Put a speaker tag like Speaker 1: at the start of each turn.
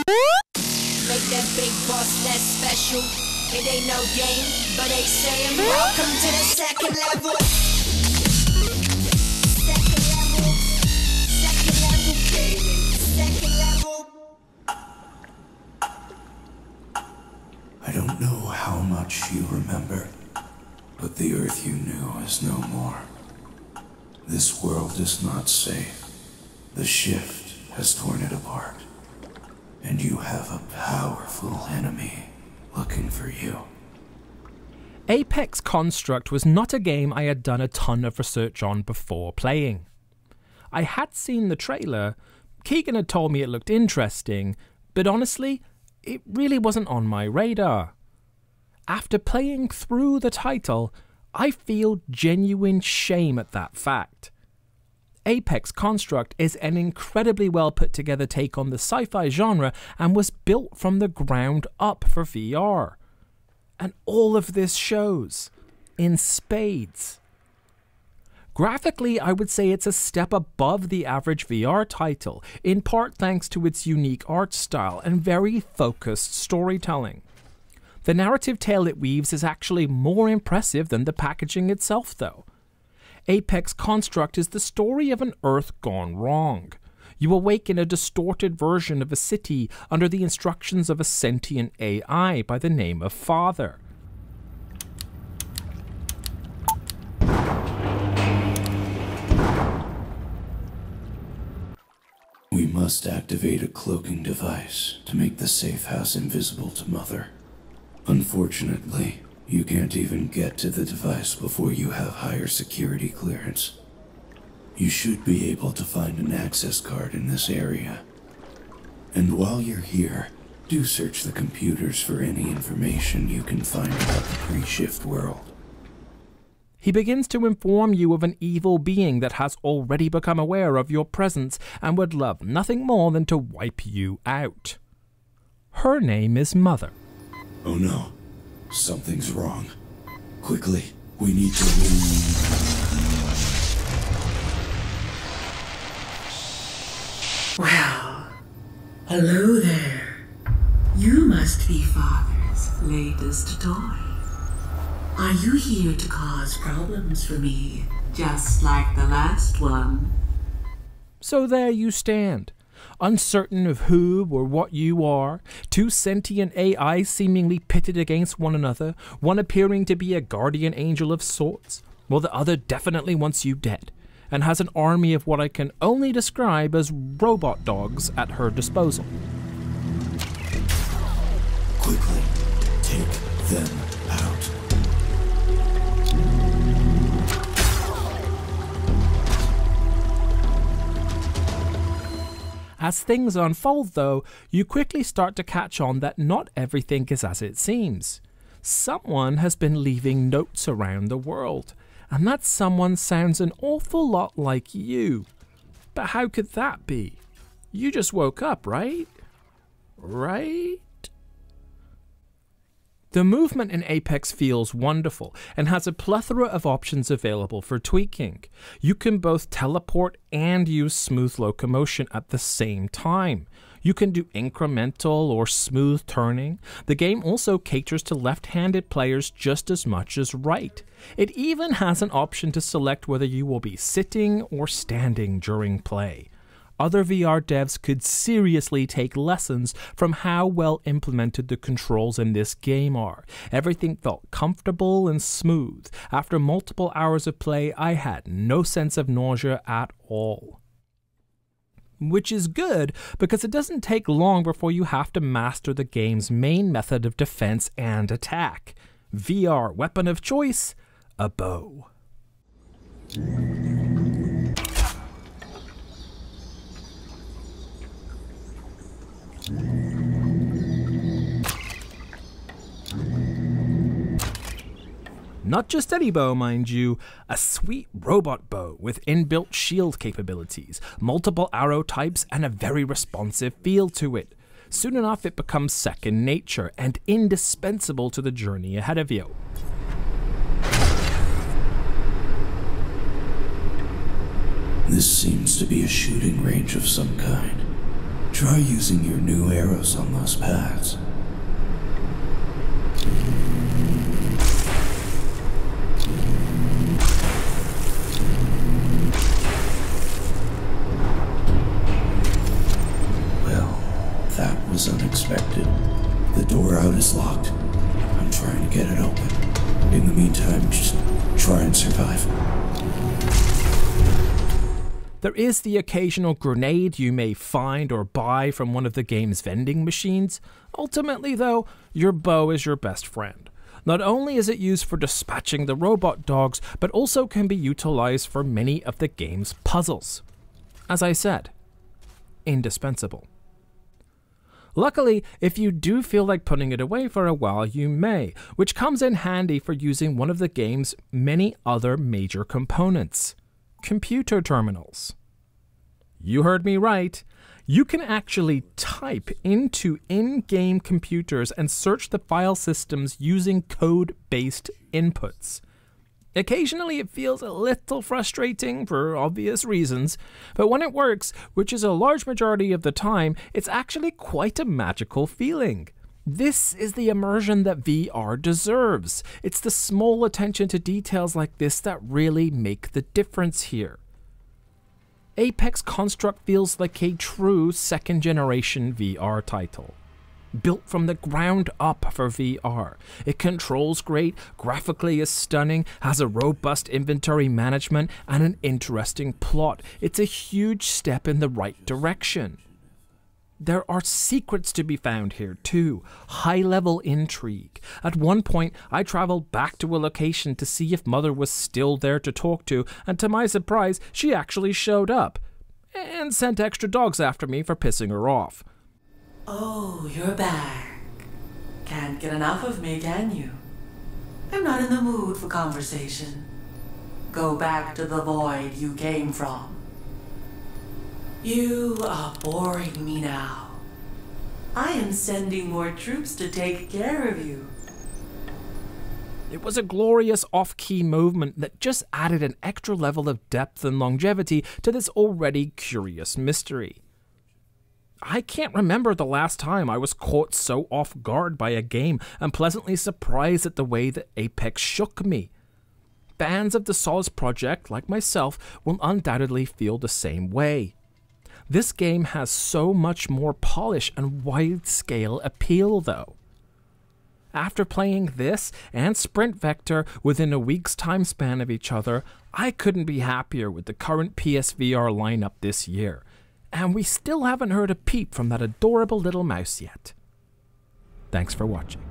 Speaker 1: Make that big boss less special. It ain't no game, but they saying welcome to the second level. Second level. Second level gaming. Second level.
Speaker 2: I don't know how much you remember, but the Earth you knew is no more. This world is not safe. The shift has torn it apart. And you have a powerful enemy looking for you.
Speaker 3: Apex Construct was not a game I had done a ton of research on before playing. I had seen the trailer, Keegan had told me it looked interesting, but honestly, it really wasn't on my radar. After playing through the title, I feel genuine shame at that fact. Apex Construct is an incredibly well put together take on the sci-fi genre and was built from the ground up for VR. And all of this shows in spades. Graphically, I would say it's a step above the average VR title, in part thanks to its unique art style and very focused storytelling. The narrative tale it weaves is actually more impressive than the packaging itself, though. Apex Construct is the story of an Earth gone wrong. You awake in a distorted version of a city under the instructions of a sentient AI by the name of Father.
Speaker 2: We must activate a cloaking device to make the safe house invisible to MothR. Unfortunately, you can't even get to the device before you have higher security clearance. You should be able to find an access card in this area. And while you're here, do search the computers for any information you can find about the pre-shift world.
Speaker 3: He begins to inform you of an evil being that has already become aware of your presence and would love nothing more than to wipe you out. Her name is MothR.
Speaker 2: Oh no, something's wrong. Quickly, we need to leave.
Speaker 4: Well, hello there. You must be Father's latest toy. Are you here to cause problems for me, just like the last one?
Speaker 3: So there you stand, uncertain of who or what you are, two sentient AIs seemingly pitted against one another, one appearing to be a guardian angel of sorts, while the other definitely wants you dead, and has an army of what I can only describe as robot dogs at her disposal.
Speaker 2: Quickly, take them out.
Speaker 3: As things unfold, though, you quickly start to catch on that not everything is as it seems. Someone has been leaving notes around the world, and that someone sounds an awful lot like you. But how could that be? You just woke up, right? Right? The movement in Apex feels wonderful and has a plethora of options available for tweaking. You can both teleport and use smooth locomotion at the same time. You can do incremental or smooth turning. The game also caters to left-handed players just as much as right. It even has an option to select whether you will be sitting or standing during play. Other VR devs could seriously take lessons from how well implemented the controls in this game are. Everything felt comfortable and smooth. After multiple hours of play, I had no sense of nausea at all. Which is good, because it doesn't take long before you have to master the game's main method of defense and attack. VR weapon of choice, a bow. Not just any bow, mind you, a sweet robot bow with inbuilt shield capabilities, multiple arrow types, and a very responsive feel to it. Soon enough it becomes second nature and indispensable to the journey ahead of you.
Speaker 2: This seems to be a shooting range of some kind. Try using your new arrows on those pads. Well, that was unexpected. The door out is locked. I'm trying to get it open. In the meantime, just try and survive.
Speaker 3: There is the occasional grenade you may find or buy from one of the game's vending machines. Ultimately, though, your bow is your best friend. Not only is it used for dispatching the robot dogs, but also can be utilized for many of the game's puzzles. As I said, indispensable. Luckily, if you do feel like putting it away for a while, you may, which comes in handy for using one of the game's many other major components: computer terminals. You heard me right. You can actually type into in-game computers and search the file systems using code-based inputs. Occasionally it feels a little frustrating for obvious reasons, but when it works, which is a large majority of the time, it's actually quite a magical feeling. This is the immersion that VR deserves. It's the small attention to details like this that really make the difference here. Apex Construct feels like a true second-generation VR title. Built from the ground up for VR. It controls great, graphically is stunning, has a robust inventory management, and an interesting plot. It's a huge step in the right direction. There are secrets to be found here too, high-level intrigue. At one point, I traveled back to a location to see if Mother was still there to talk to, and to my surprise, she actually showed up, and sent extra dogs after me for pissing her off.
Speaker 4: Oh, you're back. Can't get enough of me, can you? I'm not in the mood for conversation. Go back to the void you came from. You are boring me now. I am sending more troops to take care of you.
Speaker 3: It was a glorious off-key movement that just added an extra level of depth and longevity to this already curious mystery. I can't remember the last time I was caught so off guard by a game and pleasantly surprised at the way that Apex shook me. Fans of the Souls project, like myself, will undoubtedly feel the same way. This game has so much more polish and wide-scale appeal, though. After playing this and Sprint Vector within a week's time span of each other, I couldn't be happier with the current PSVR lineup this year. And we still haven't heard a peep from that adorable little mouse yet. Thanks for watching.